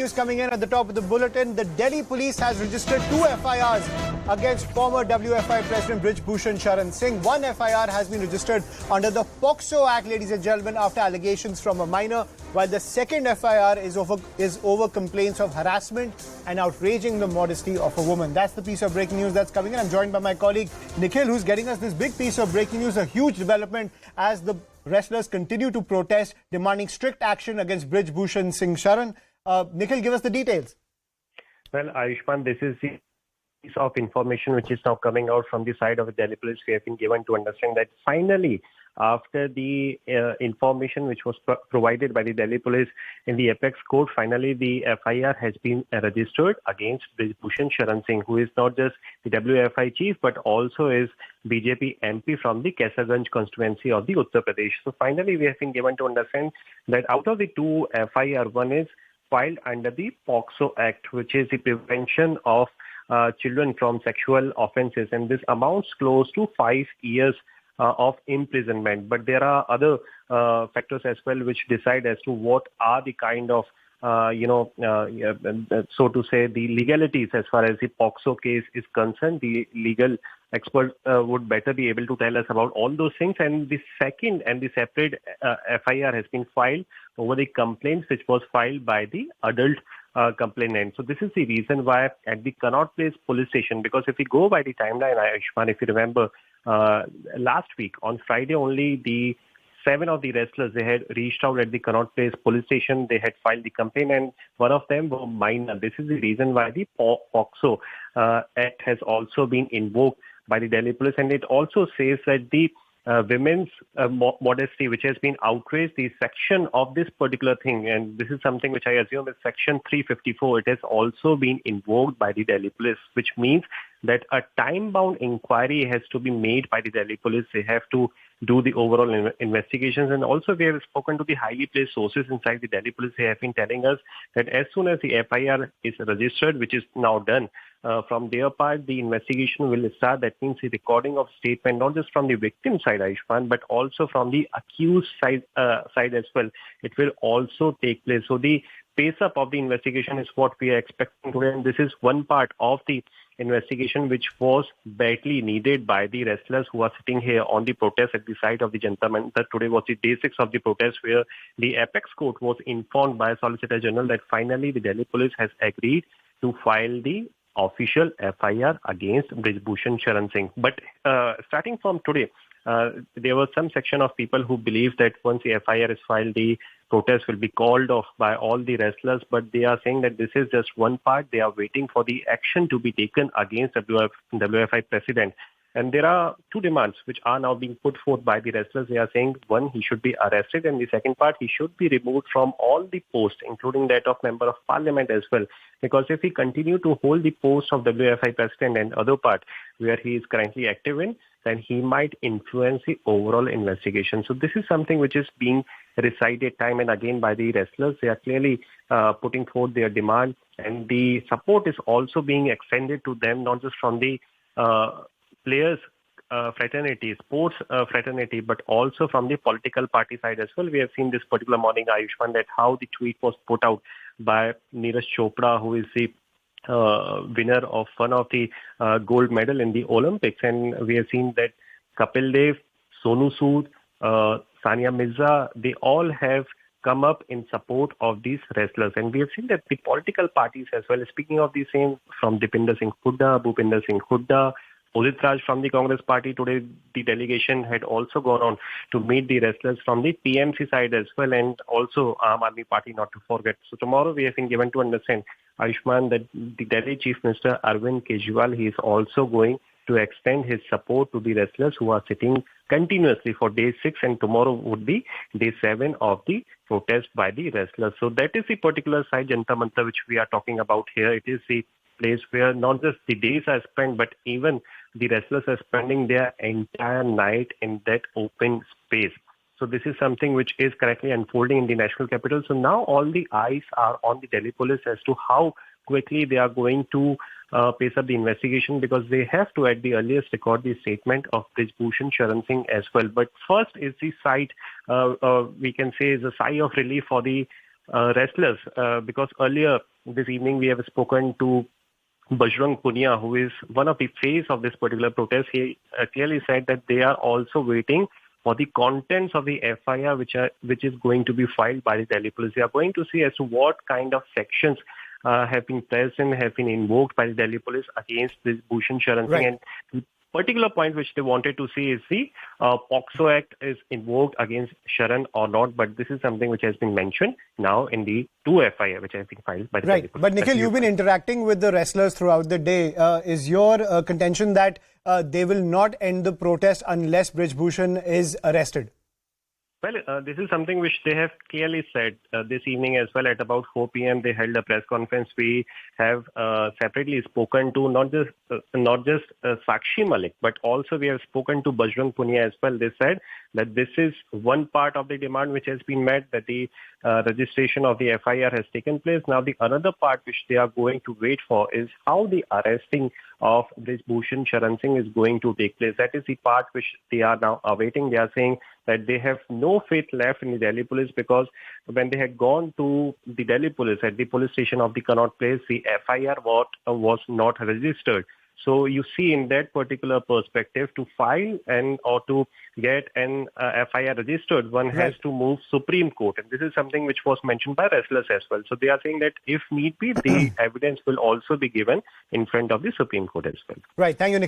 news coming in at the top of the bulletin. The Delhi police has registered 2 FIRs against former WFI President Brij Bhushan Sharan Singh. One FIR has been registered under the POCSO Act, ladies and gentlemen, after allegations from a minor, while the second FIR is over complaints of harassment and outraging the modesty of a woman. That's the piece of breaking news that's coming in. I'm joined by my colleague Nikhil, who's getting us this big piece of breaking news, a huge development as the wrestlers continue to protest, demanding strict action against Brij Bhushan Singh Sharan. Nikhil, give us the details. Well, Ayushman, this is the piece of information which is now coming out from the side of the Delhi police. We have been given to understand that finally, after the information which was provided by the Delhi police in the apex court, finally the FIR has been registered against Brij Bhushan Sharan Singh, who is not just the WFI chief but also is BJP MP from the Kaisarganj constituency of the Uttar Pradesh. So finally we have been given to understand that out of the 2 FIR, one is filed under the POCSO Act, which is the prevention of children from sexual offences, and this amounts close to 5 years of imprisonment. But there are other factors as well which decide as to what are the kind of so to say, the legalities as far as the POCSO case is concerned. The legal expert would better be able to tell us about all those things. And the second and the separate FIR has been filed over the complaints which was filed by the adult complainant. So this is the reason why at the Connaught Place police station, because if we go by the timeline, Ayushman, if you remember, last week on Friday only, the 7 of the wrestlers, they had reached out at the Connaught Place police station. They had filed the complaint, and one of them were minor. This is the reason why the POCSO Act has also been invoked by the Delhi police, and it also says that the women's modesty, which has been outraged, the section of this particular thing, and this is something which I assume is section 354, it has also been invoked by the Delhi police, which means that a time-bound inquiry has to be made by the Delhi police. They have to do the overall investigations. And also we have spoken to the highly placed sources inside the Delhi police. They have been telling us that as soon as the FIR is registered, which is now done, from their part, the investigation will start. That means the recording of statement, not just from the victim side, Ayushman, but also from the accused side as well. It will also take place. So the pace up of the investigation is what we are expecting today. And this is one part of the investigation which was badly needed by the wrestlers who are sitting here on the protest at the site of the Jantar Mantar. Today was the day 6 of the protest, where the apex court was informed by Solicitor General that finally the Delhi police has agreed to file the official FIR against Brij Bhushan Sharan Singh. But starting from today, there was some section of people who believe that once the FIR is filed, the protest will be called off by all the wrestlers, but they are saying that this is just one part. They are waiting for the action to be taken against WFI president. And there are 2 demands which are now being put forth by the wrestlers. They are saying, one, he should be arrested, and the second part, he should be removed from all the posts, including that of Member of Parliament as well. Because if he continue to hold the post of WFI president and other part where he is currently active in, then he might influence the overall investigation. So this is something which is being recited time and again by the wrestlers. They are clearly putting forth their demand, and the support is also being extended to them, not just from the players fraternity, sports fraternity, but also from the political party side as well. We have seen this particular morning, Ayushman, that how the tweet was put out by Neeraj Chopra, who is the winner of one of the gold medal in the Olympics. And we have seen that Kapil Dev, Sonu Sood, Sania Mirza, they all have come up in support of these wrestlers. And we have seen that the political parties as well, speaking of the same, from Dipinder Singh Hooda, Bhupinder Singh Hooda, Udit Raj from the Congress party, today the delegation had also gone on to meet the wrestlers from the PMC side as well, and also Aam Aadmi Party, not to forget. So tomorrow we have been given to understand, Ayushman, that the Delhi Chief Minister Arvind Kejriwal, he is also going to extend his support to the wrestlers who are sitting continuously for day 6, and tomorrow would be day 7 of the protest by the wrestlers. So that is the particular side, Jantar Mantar, which we are talking about here. It is the place where not just the days are spent, but even the wrestlers are spending their entire night in that open space. So this is something which is currently unfolding in the national capital. So now all the eyes are on the Delhi police as to how quickly they are going to pace up the investigation, because they have to at the earliest record the statement of Brij Bhushan Sharan Singh as well. But first is the sight, we can say, is a sigh of relief for the wrestlers, because earlier this evening we have spoken to Bajrang Punia, who is one of the face of this particular protest. He clearly said that they are also waiting for the contents of the FIR which is going to be filed by the Delhi police. They are going to see as to what kind of sections have been present, have been invoked by the Delhi police against this Bhushan Sharan Singh. Right. And the particular point which they wanted to see is the POXO Act is invoked against Sharan or not, but this is something which has been mentioned now in the 2 FIR which has been filed by the Delhi police. But Nikhil, you've been interacting with the wrestlers throughout the day. Is your contention that they will not end the protest unless Brij Bhushan is arrested? Well, this is something which they have clearly said this evening as well. At about 4 p.m., they held a press conference. We have separately spoken to not just Sakshi Malik, but also we have spoken to Bajrang Punia as well. They said that this is one part of the demand which has been met, that the registration of the FIR has taken place. Now, the another part which they are going to wait for is how the arresting of this Bhushan Sharan Singh is going to take place. That is the part which they are now awaiting. They are saying that they have no faith left in the Delhi police, because when they had gone to the Delhi police at the police station of the Connaught Place, the FIR was not registered. So you see, in that particular perspective, to file or to get an FIR registered, one has to move Supreme Court. And this is something which was mentioned by wrestlers as well. So they are saying that if need be, the evidence will also be given in front of the Supreme Court as well. Right. Thank you, Nikhil.